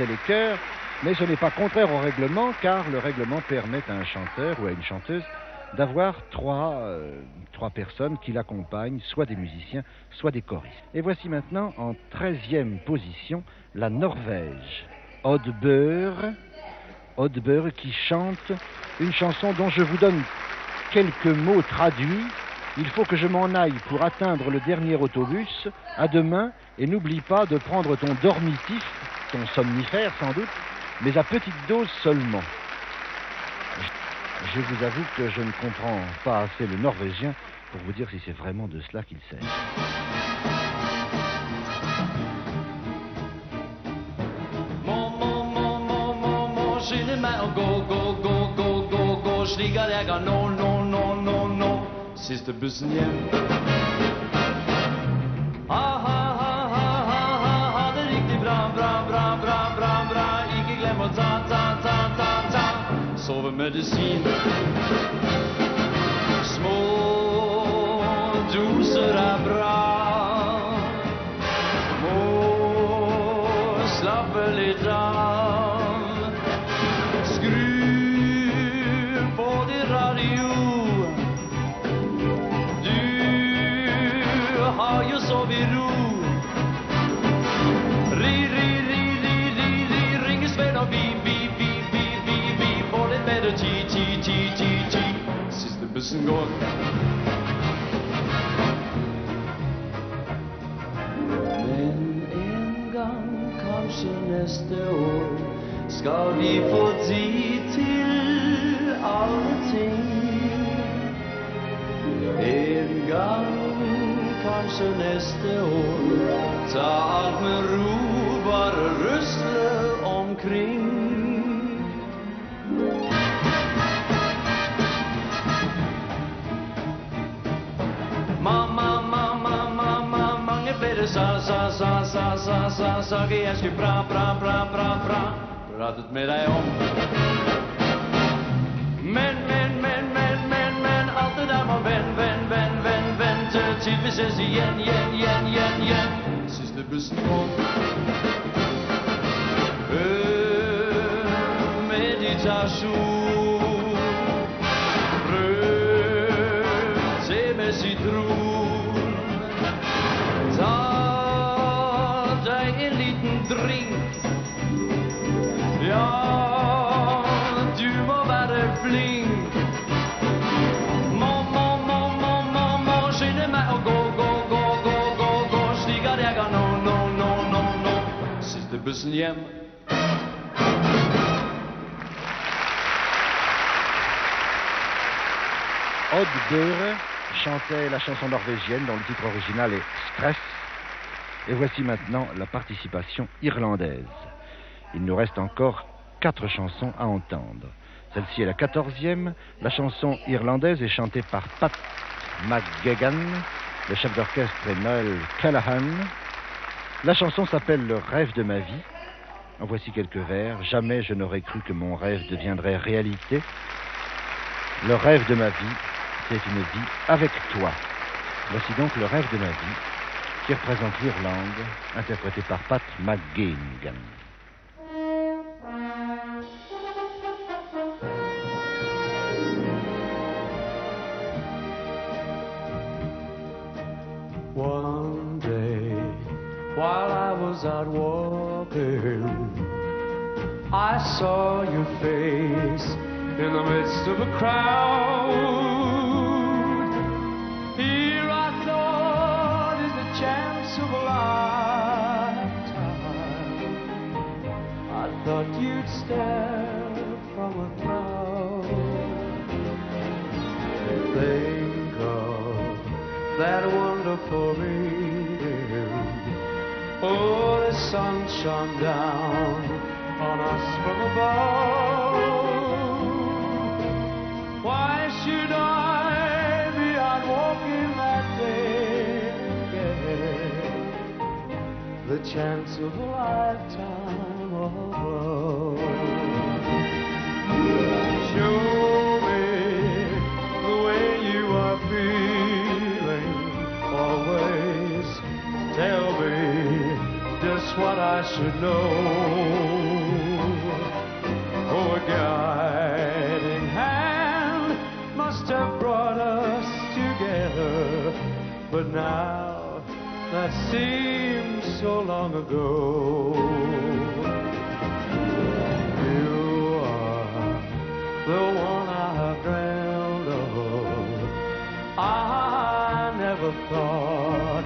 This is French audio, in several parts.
les chœurs, mais ce n'est pas contraire au règlement, car le règlement permet à un chanteur ou à une chanteuse d'avoir trois personnes qui l'accompagnent, soit des musiciens, soit des choristes. Et voici maintenant en 13e position la Norvège, Oddbør qui chante une chanson dont je vous donne quelques mots traduits. Il faut que je m'en aille pour atteindre le dernier autobus. À demain, et n'oublie pas de prendre ton dormitif, ton somnifère sans doute, mais à petite dose seulement. Je vous avoue que je ne comprends pas assez le norvégien pour vous dire si c'est vraiment de cela qu'il s'agit. Skynde meg å gå, slik at jeg kan nå siste bussen hjem. Ha det riktig bra, ikke glem å ta sovemedisin. Små doser er bra, må slappe litt av. Sov i ro. Ringe Sven og vi får litt bedre tid. Siste bussen går. Men en gang, kanskje neste år, skal vi få tid til alle ting. En gang, kanskje neste år, ta alt med ro, bare rusle omkring. Mange flere saker jeg skulle pratet med deg om. Men, alt det der må vente til vi ses igjen. Siste bussen går. Meditasjon. Prøv te med sitron. Ta deg en liten drink. Ja, du må være flink. Skynde meg å gå, slik at jeg kan nå siste bussen hjem. Oddbør chantait la chanson norvégienne dont le titre original est Stress. Et voici maintenant la participation irlandaise. Il nous reste encore 4 chansons à entendre. Celle-ci est la 14e. La chanson irlandaise est chantée par Pat McGuigan. Le chef d'orchestre est Noel Callahan. La chanson s'appelle Le rêve de ma vie. En voici quelques vers. Jamais je n'aurais cru que mon rêve deviendrait réalité. Le rêve de ma vie, c'est une vie avec toi. Voici donc Le rêve de ma vie, qui représente l'Irlande, interprété par Pat McGuigan. One day, while I was out walking, I saw your face in the midst of a crowd. Here I thought is the chance of a lifetime. I thought you'd step from a cloud. Think of that wonderful evening. Oh, the sun shone down on us from above. Why should I be out walking that day again? The chance of a lifetime of love. Show me the way you are feeling always. Tell me just what I should know. so long ago. You are the one I have dreamed of. I never thought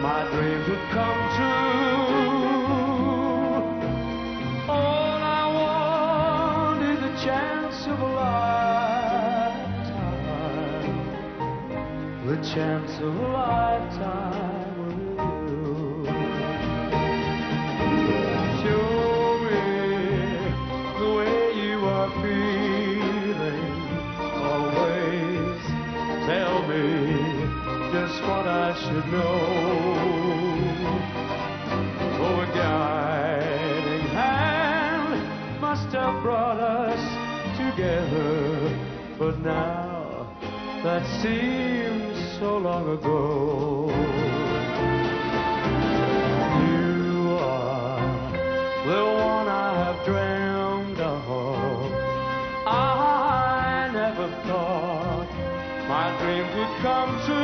my dreams would come true. All I want is a chance of a lifetime, the chance of a lifetime with you. Show me the way you are feeling. Always tell me just what I should know. Oh, a guiding hand must have brought us together, but now that seems so long ago. You are the one I have dreamed of. I never thought my dreams would come true.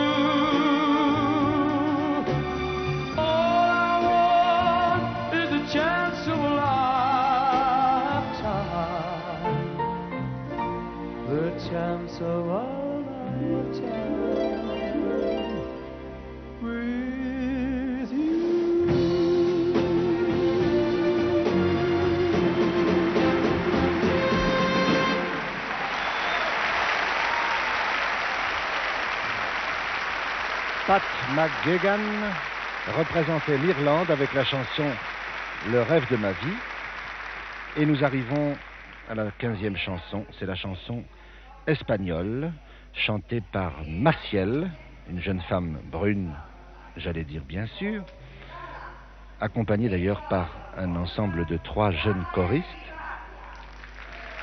All I want is a chance of a lifetime, the chance of a lifetime with you. Pat McGuigan représentait l'Irlande avec la chanson Le rêve de ma vie. Et nous arrivons à la 15e chanson. C'est la chanson espagnole, chantée par Maciel, une jeune femme brune, j'allais dire bien sûr, accompagnée d'ailleurs par un ensemble de 3 jeunes choristes.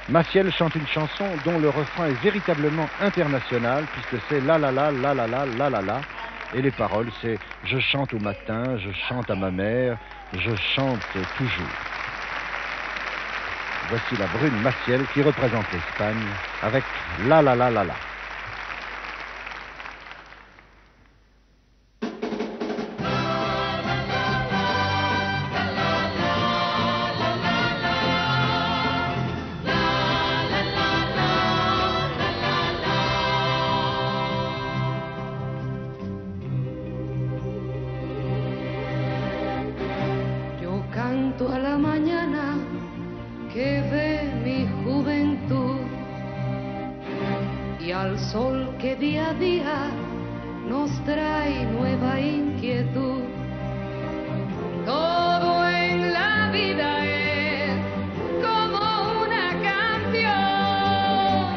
Maciel chante une chanson dont le refrain est véritablement international, puisque c'est la la la la la la la la la. Et les paroles, c'est « Je chante au matin, je chante à ma mère, je chante toujours ». Voici la brune Maciel qui représente l'Espagne avec « La la la la la ». A la mañana que ve mi juventud y al sol que día a día nos trae nueva inquietud. Todo en la vida es como una canción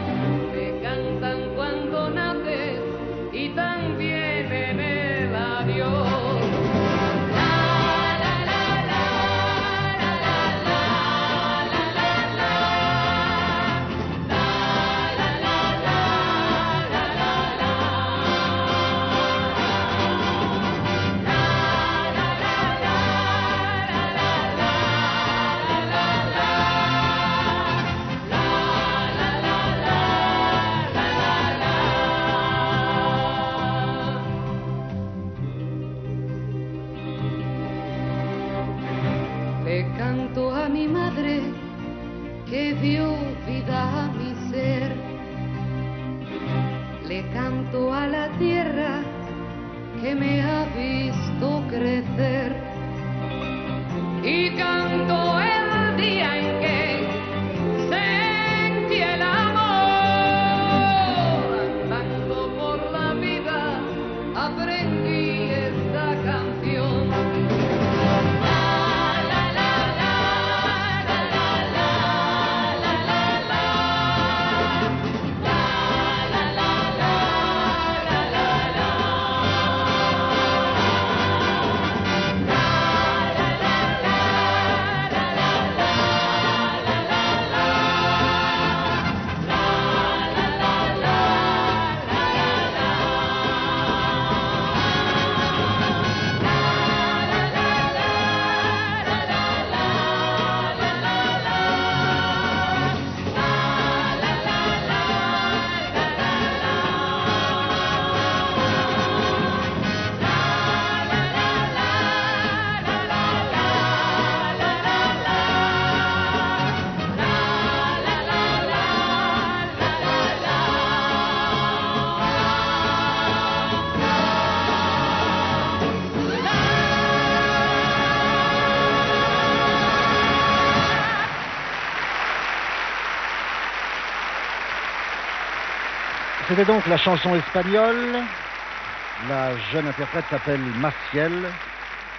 que cantan cuando naces y también en el adiós. Le canto a mi madre que dio vida a mi ser. Le canto a la tierra que me ha visto crecer. Y canto el día en que sentí el amor. Andando por la vida aprendí esta canción. C'était donc la chanson espagnole. La jeune interprète s'appelle Maciel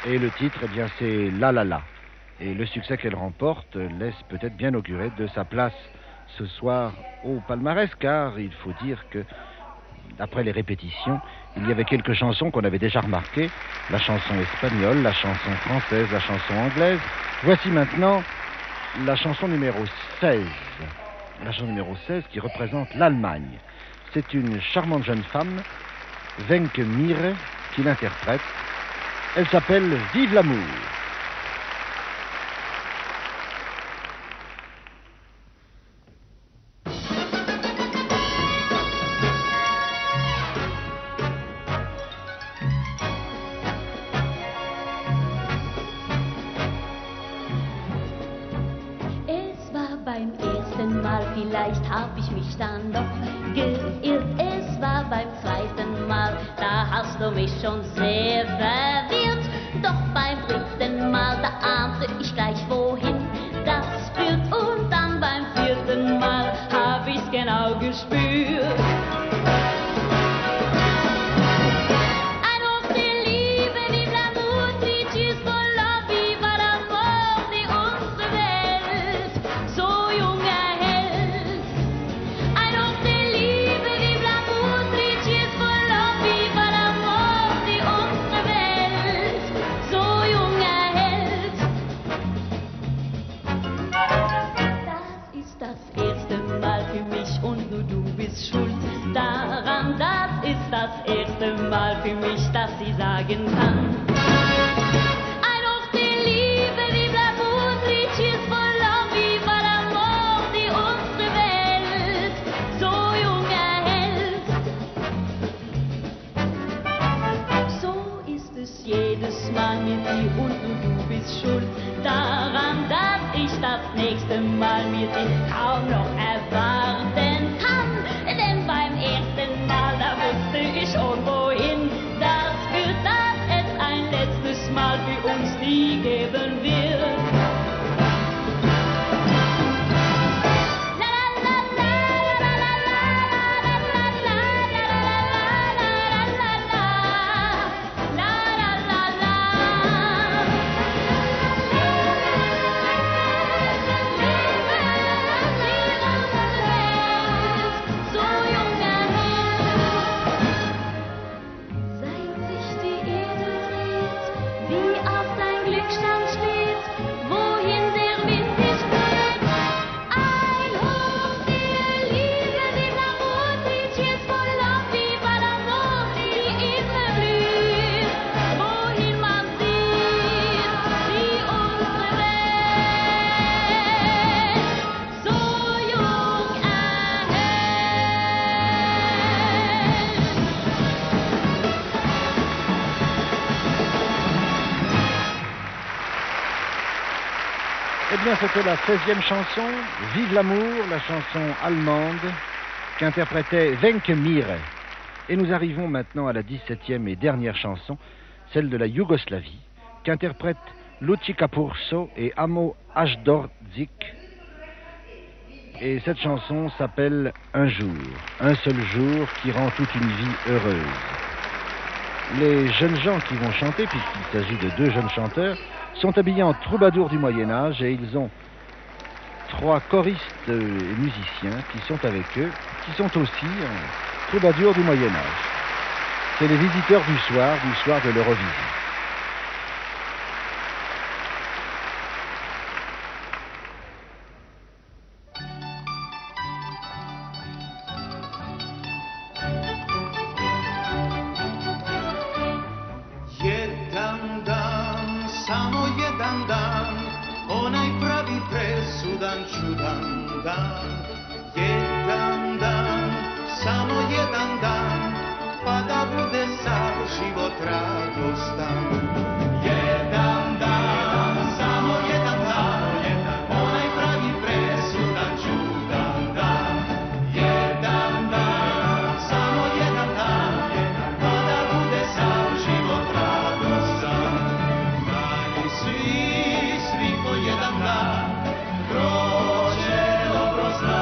et le titre, eh bien, c'est La La La. Et le succès qu'elle remporte laisse peut-être bien augurer de sa place ce soir au palmarès, car il faut dire que, après les répétitions, il y avait quelques chansons qu'on avait déjà remarquées. La chanson espagnole, la chanson française, la chanson anglaise. Voici maintenant la chanson numéro 16. La chanson numéro 16 qui représente l'Allemagne. C'est une charmante jeune femme, Wenke Mire, qui l'interprète. Elle s'appelle Vive l'amour. Beim ersten Mal, vielleicht hab ich mich dann noch geirrt. Es war beim zweiten Mal, da hast du mich schon sehr verwirrt. Doch beim dritten Mal, da ahnte ich gleich wohin das führt. Und dann beim vierten Mal hab ich's genau gespürt. Das erste Mal für mich, dass sie sagen kann: Ein auf die Liebe, vive l'amour, three cheers for love, viva l'amor, die unsere Welt so jung erhält. So ist es jedes Mal mit dir und du bist schuld daran, dass ich das nächste Mal mit dir kaum noch erwarten kann. Denn beim ersten Mal, da wusste ich schon wohin das führt, dass es ein letztes Mal für uns nie geben wird. Eh bien, c'était la 16e chanson, Vive l'amour, la chanson allemande qu'interprétait Wenke Mire. Et nous arrivons maintenant à la 17e et dernière chanson, celle de la Yougoslavie, qu'interprètent Luci Capurso et Amo Ajdordzic. Et cette chanson s'appelle Un jour, un seul jour qui rend toute une vie heureuse. Les jeunes gens qui vont chanter, puisqu'il s'agit de deux jeunes chanteurs, sont habillés en troubadours du Moyen-Âge et ils ont 3 choristes et musiciens qui sont avec eux, qui sont aussi troubadours du Moyen-Âge. C'est les visiteurs du soir de l'Eurovision. Samo jedan dan, onaj pravi presudan čudan dan. Jedan dan, samo jedan dan, pa da bude sav život radostan. Jedan dan, samo jedan dan, onaj pravi presudan čudan dan. Jedan dan, samo jedan dan, pa da bude sav život radostan. Svi po jedan dan prođe dobro zna.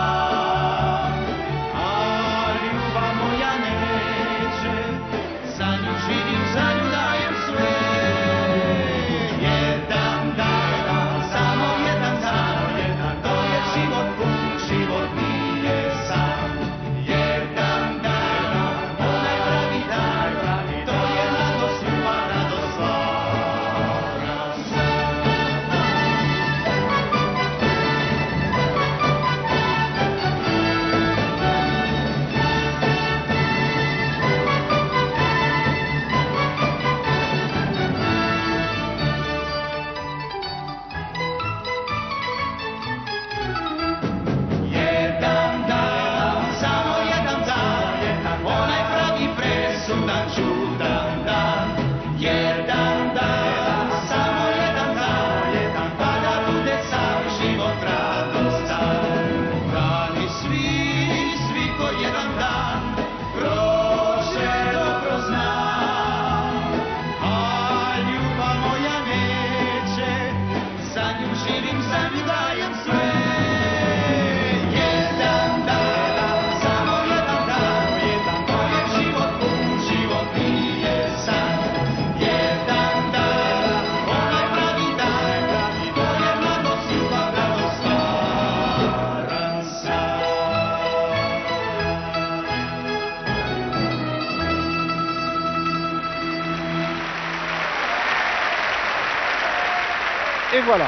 voilà,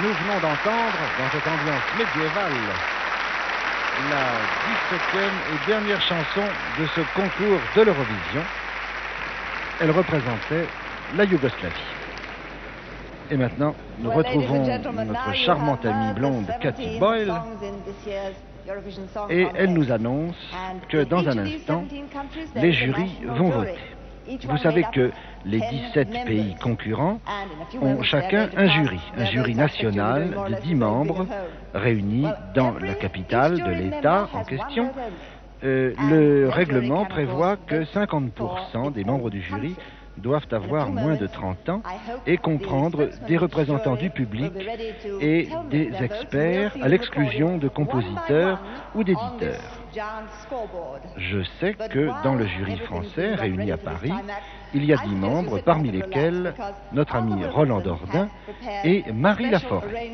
nous venons d'entendre, dans cette ambiance médiévale, la 17e et dernière chanson de ce concours de l'Eurovision. Elle représentait la Yougoslavie. Et maintenant, nous retrouvons notre charmante amie blonde Cathy Boyle, et elle nous annonce que dans un instant, les jurys vont voter. Vous savez que les 17 pays concurrents ont chacun un jury national de 10 membres réunis dans la capitale de l'État en question. Le règlement prévoit que 50% des membres du jury doivent avoir moins de 30 ans et comprendre des représentants du public et des experts à l'exclusion de compositeurs ou d'éditeurs. Je sais que dans le jury français réuni à Paris, il y a 10 membres, parmi lesquels notre ami Roland Dordain et Marie Laforêt.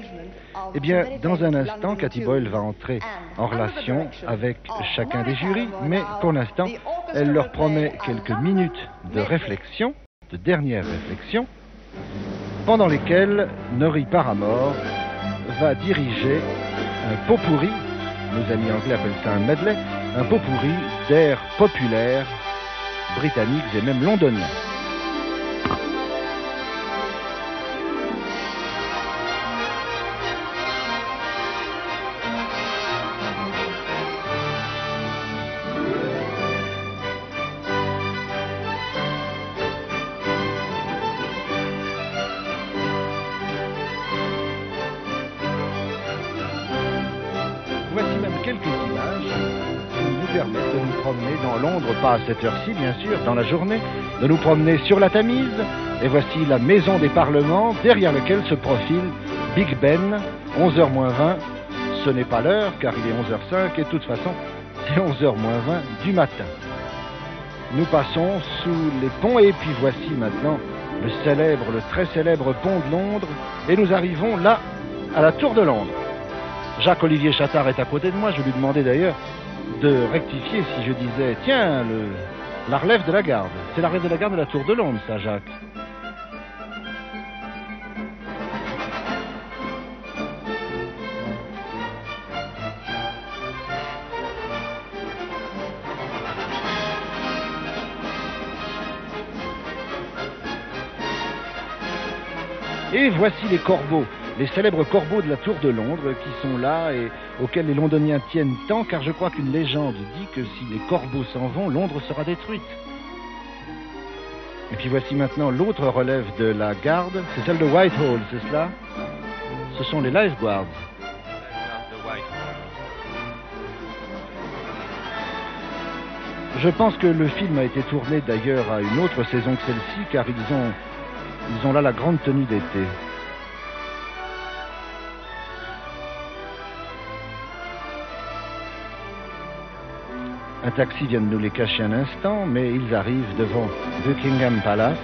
Eh bien, dans un instant, Cathy Boyle va entrer en relation avec chacun des jurys, mais pour l'instant, elle leur promet quelques minutes de réflexion, de dernière réflexion, pendant lesquelles Norrie Paramore va diriger un pot-pourri, nos amis anglais appellent ça un medley, un pot-pourri d'airs populaires, britanniques et même londoniens. Voici même quelques images qui nous permettent de nous promener dans Londres, pas à cette heure-ci bien sûr, dans la journée, de nous promener sur la Tamise. Et voici la maison des parlements, derrière laquelle se profile Big Ben, 11h moins 20. Ce n'est pas l'heure, car il est 11h05, et de toute façon, c'est 11h moins 20 du matin. Nous passons sous les ponts, et puis voici maintenant le très célèbre pont de Londres, et nous arrivons là, à la Tour de Londres. Jacques-Olivier Chattard est à côté de moi. Je lui demandais d'ailleurs de rectifier si je disais « Tiens, la relève de la garde ». C'est la relève de la garde de la Tour de Londres, ça, Jacques. Et voici les corbeaux. Les célèbres corbeaux de la Tour de Londres qui sont là et auxquels les Londoniens tiennent tant, car je crois qu'une légende dit que si les corbeaux s'en vont, Londres sera détruite. Et puis voici maintenant l'autre relève de la garde, c'est celle de Whitehall, c'est cela? Ce sont les Life Guards. Je pense que le film a été tourné d'ailleurs à une autre saison que celle-ci, car ils ont là la grande tenue d'été. Un taxi vient de nous les cacher un instant, mais ils arrivent devant Buckingham Palace.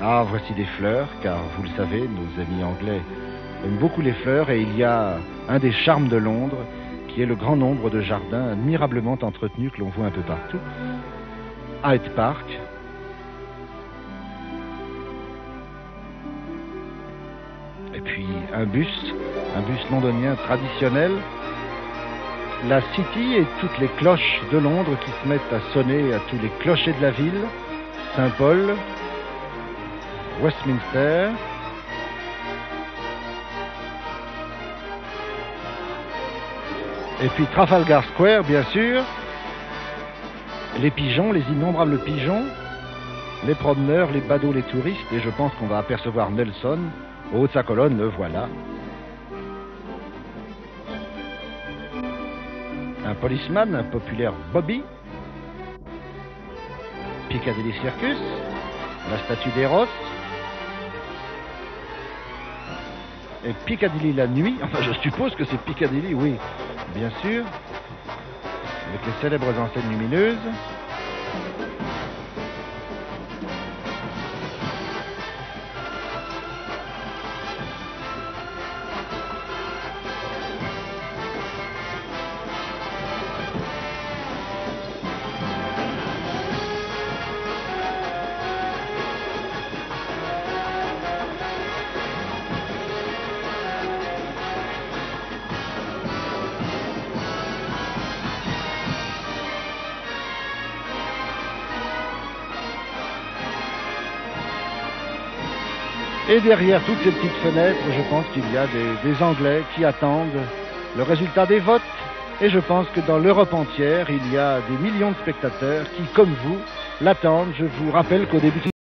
Ah, voici des fleurs, car vous le savez, nos amis anglais aiment beaucoup les fleurs, et il y a un des charmes de Londres, qui est le grand nombre de jardins admirablement entretenus que l'on voit un peu partout. Hyde Park. Et puis un bus londonien traditionnel, la City et toutes les cloches de Londres qui se mettent à sonner à tous les clochers de la ville, Saint-Paul, Westminster, et puis Trafalgar Square bien sûr, les pigeons, les innombrables pigeons, les promeneurs, les badauds, les touristes, et je pense qu'on va apercevoir Nelson au haut de sa colonne, le voilà. Un policeman, un populaire Bobby. Piccadilly Circus, la statue d'Eros. Et Piccadilly la nuit, enfin je suppose que c'est Piccadilly, oui, bien sûr, avec les célèbres enseignes lumineuses. Et derrière toutes ces petites fenêtres, je pense qu'il y a des Anglais qui attendent le résultat des votes. Et je pense que dans l'Europe entière, il y a des millions de spectateurs qui, comme vous, l'attendent. Je vous rappelle qu'au début